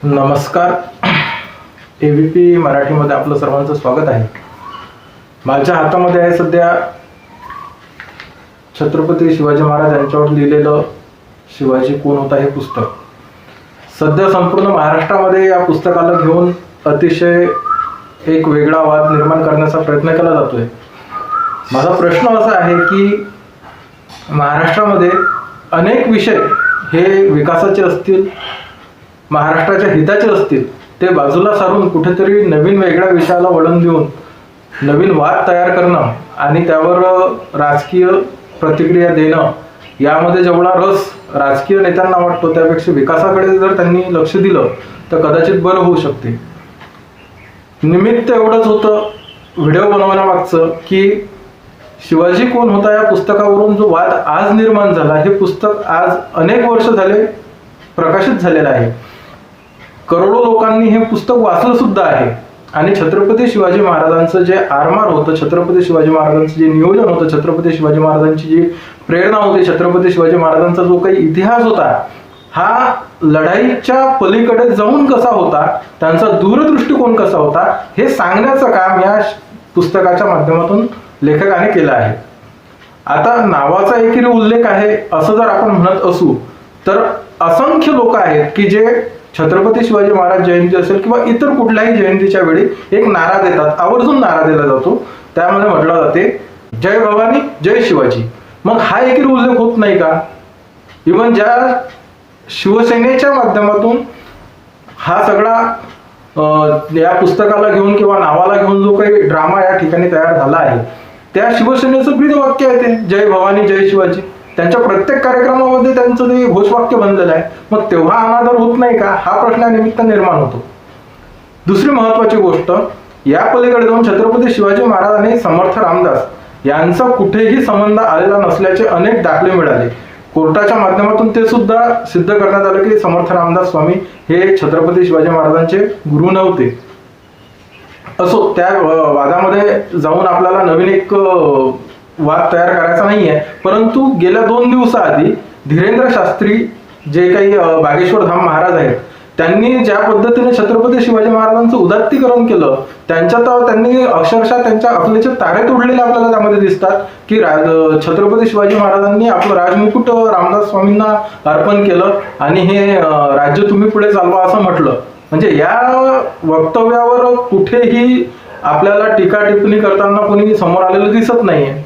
नमस्कार. एबीपी मराठीमध्ये आपलं सर्वांचं स्वागत आहे. माझ्या हातामध्ये आहे सध्या छत्रपती शिवाजी महाराज यांच्यावर लिहिलेलं शिवाजी कोण होता हे पुस्तक. सध्या संपूर्ण महाराष्ट्रामध्ये या पुस्तकाला घेऊन अतिशय एक वेगळा वाद निर्माण करण्याचा प्रयत्न केला जातोय. माझा प्रश्न असा आहे की महाराष्ट्रामध्ये अनेक विषय हे विकासाचे असतील, महाराष्ट्राच्या हिताचे असतील, ते बाजूला सारून कुठेतरी नवीन वेगळ्या विषयाला वळण देऊन नवीन वाद तयार करणं आणि त्यावर राजकीय प्रतिक्रिया देणं, यामध्ये जेवढा रस राजकीय नेत्यांना वाटतो त्यापेक्षा विकासाकडे जर त्यांनी लक्ष दिलं तर कदाचित बरं होऊ शकते. निमित्त एवढंच होतं व्हिडिओ बनवण्यामागचं की शिवाजी कोण होता या पुस्तकावरून जो वाद आज निर्माण झाला, हे पुस्तक आज अनेक वर्ष झाले प्रकाशित झालेलं आहे. करोडो लोकांनी हे पुस्तक वाचलं सुद्धा आहे आणि छत्रपती शिवाजी महाराजांचं जे आरमार होतं, छत्रपती शिवाजी महाराजांचं जे नियोजन होतं, छत्रपती शिवाजी महाराजांची जी प्रेरणा होती, छत्रपती शिवाजी महाराजांचा जो काही इतिहास होता, हा लढाईच्या पलीकडे जाऊन कसा होता, त्यांचा दूरदृष्टिकोन कसा होता, हे सांगण्याचं काम या पुस्तकाच्या माध्यमातून लेखकाने केलं आहे. आता नावाचा एकेरी उल्लेख आहे असं जर आपण म्हणत असू तर असंख्य लोक आहेत की जे छत्रपती शिवाजी महाराज जयंती असेल किंवा इतर कुठल्याही जयंतीच्या वेळी एक नारा देतात, आवर्जून नारा दिला जातो. त्यामध्ये म्हटलं जाते जय भवानी जय शिवाजी. मग हा एकेरी उल्लेख होत नाही का? इव्हन ज्या शिवसेनेच्या माध्यमातून हा सगळा या पुस्तकाला घेऊन किंवा नावाला घेऊन जो काही ड्रामा या ठिकाणी तयार झाला आहे, त्या शिवसेनेचं ब्रीद वाक्य आहे ते जय भवानी जय शिवाजी. त्यांच्या प्रत्येक कार्यक्रमामध्ये त्यांचं ते घोषवाक्य बनलेलं आहे. मग तेव्हा अनादर होत नाही का, हा प्रश्न निमित्त निर्माण होतो. दुसरी महत्वाची गोष्ट, या पलीकडे जाऊन छत्रपती शिवाजी महाराज आणि समर्थ रामदास यांचा कुठेही संबंध आलेला नसल्याचे अनेक दाखले मिळाले. कोर्टाच्या माध्यमातून ते सुद्धा सिद्ध करण्यात आलं की समर्थ रामदास स्वामी हे छत्रपती शिवाजी महाराजांचे गुरु नव्हते. असो, त्या वादामध्ये जाऊन आपल्याला नवीन एक वाद तयार करायचा नाहीये. परंतु गेल्या 2 दिवसाआधी धीरेंद्र शास्त्री जे काही बागेश्वर धाम महाराज आहेत, त्यांनी ज्या पद्धतीने छत्रपती शिवाजी महाराजांचं उदात्तीकरण केलं, त्यांनी अक्षरशः त्यांच्या अकलेचे तारे तोडलेले आपल्याला त्यामध्ये दिसतात की छत्रपती शिवाजी महाराजांनी आपलं राजमुकुट रामदास स्वामींना अर्पण केलं आणि हे राज्य तुम्ही पुढे चालवा असं म्हटलं. म्हणजे या वक्तव्यावर कुठेही आपल्याला टीका टिप्पणी करताना कोणी समोर आलेलं दिसत नाहीये.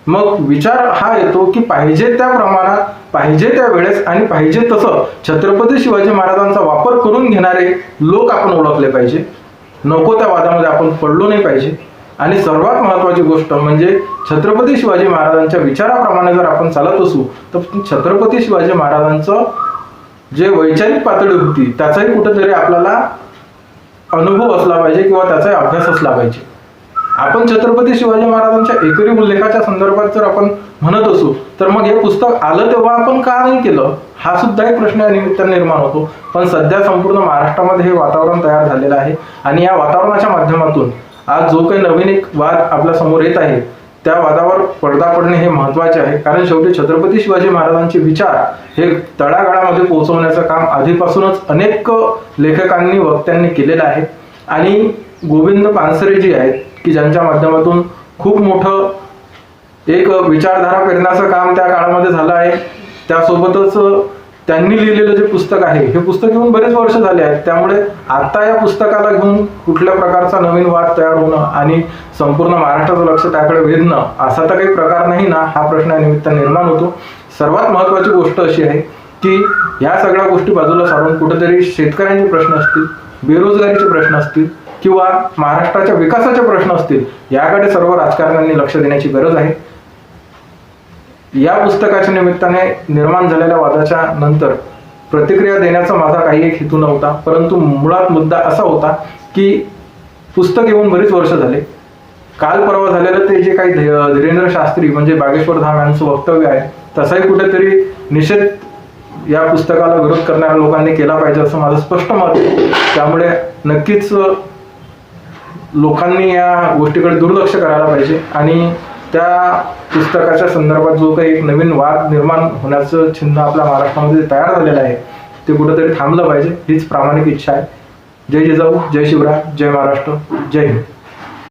मग विचार हा येतो की पाहिजे त्या प्रमाणात, पाहिजे त्या वेळेस आणि पाहिजे तसं छत्रपती शिवाजी महाराजांचा वापर करून घेणारे लोक आपण ओळखले पाहिजे. नको त्या वादामध्ये आपण पडलो नाही पाहिजे. आणि सर्वात महत्वाची गोष्ट म्हणजे छत्रपती शिवाजी महाराजांच्या विचाराप्रमाणे जर आपण चालत असू तर छत्रपती शिवाजी महाराजांचं जे वैचारिक पातळी होती त्याचाही कुठेतरी आपल्याला अनुभव असला पाहिजे किंवा त्याचाही अभ्यास असला पाहिजे. आपण छत्रपती शिवाजी महाराजांच्या एकेरी उल्लेखाच्या संदर्भात जर आपण म्हणत असू तर मग हे पुस्तक आलं तेव्हा आपण का नाही केलं, हा सुद्धा एक प्रश्न या निमित्ताने निर्माण होतो. पण सध्या संपूर्ण महाराष्ट्रामध्ये हे वातावरण तयार झालेलं आहे आणि या वातावरणाच्या माध्यमातून आज जो काही नवीन एक वाद आपल्या समोर येत आहे त्या वादावर पडदा पडणे हे महत्वाचे आहे. कारण शेवटी छत्रपती शिवाजी महाराजांचे विचार हे तळागाळामध्ये पोहोचवण्याचं काम आधीपासूनच अनेक लेखकांनी वक्त्यांनी केलेलं आहे. आणि गोविंद पानसरे जी आहेत की ज्यांच्या माध्यमातून खूप मोठं एक विचारधारा पेरण्याचं काम त्या काळामध्ये झालं आहे. त्यासोबतच त्यांनी लिहिलेलं जे पुस्तक आहे हे पुस्तक येऊन बरेच वर्ष झाले आहेत. त्यामुळे आता या पुस्तकाला घेऊन कुठल्या प्रकारचा नवीन वाद तयार होणं आणि संपूर्ण महाराष्ट्राचं लक्ष त्याकडे वेधणं असा तर काही प्रकार नाही ना, हा प्रश्न या निमित्त निर्माण होतो. सर्वात महत्वाची गोष्ट अशी आहे की या सगळ्या गोष्टी बाजूला सारून कुठेतरी शेतकऱ्यांचे प्रश्न असतील, बेरोजगारीचे प्रश्न असतील किंवा महाराष्ट्राच्या विकासाचे प्रश्न असतील, याकडे सर्व राजकारण्यांनी लक्ष देण्याची गरज आहे. या पुस्तकाच्या निमित्ताने निर्माण झालेल्या वादाच्या नंतर प्रतिक्रिया देण्याचा माझा काही एक हेतू नव्हता. परंतु मुळात मुद्दा असा होता की पुस्तक येऊन बरीच वर्ष झाले. काल परवा झालेलं ते जे काही धीरेंद्र शास्त्री म्हणजे बागेश्वर धाम यांचं वक्तव्य आहे, तसाही कुठेतरी निषेध या पुस्तकाला विरोध करणाऱ्या लोकांनी केला पाहिजे असं माझं स्पष्ट मत आहे. त्यामुळे नक्कीच लोकांनी या गोष्टीकडे दुर्लक्ष करायला पाहिजे आणि त्या पुस्तकाच्या संदर्भात जो काही एक नवीन वाद निर्माण होण्याचं चिन्ह आपल्या महाराष्ट्रामध्ये तयार झालेलं आहे ते कुठंतरी थांबलं पाहिजे, हीच प्रामाणिक इच्छा आहे. जय जिजाऊ, जय शिवराय, जय महाराष्ट्र, जय हिंद.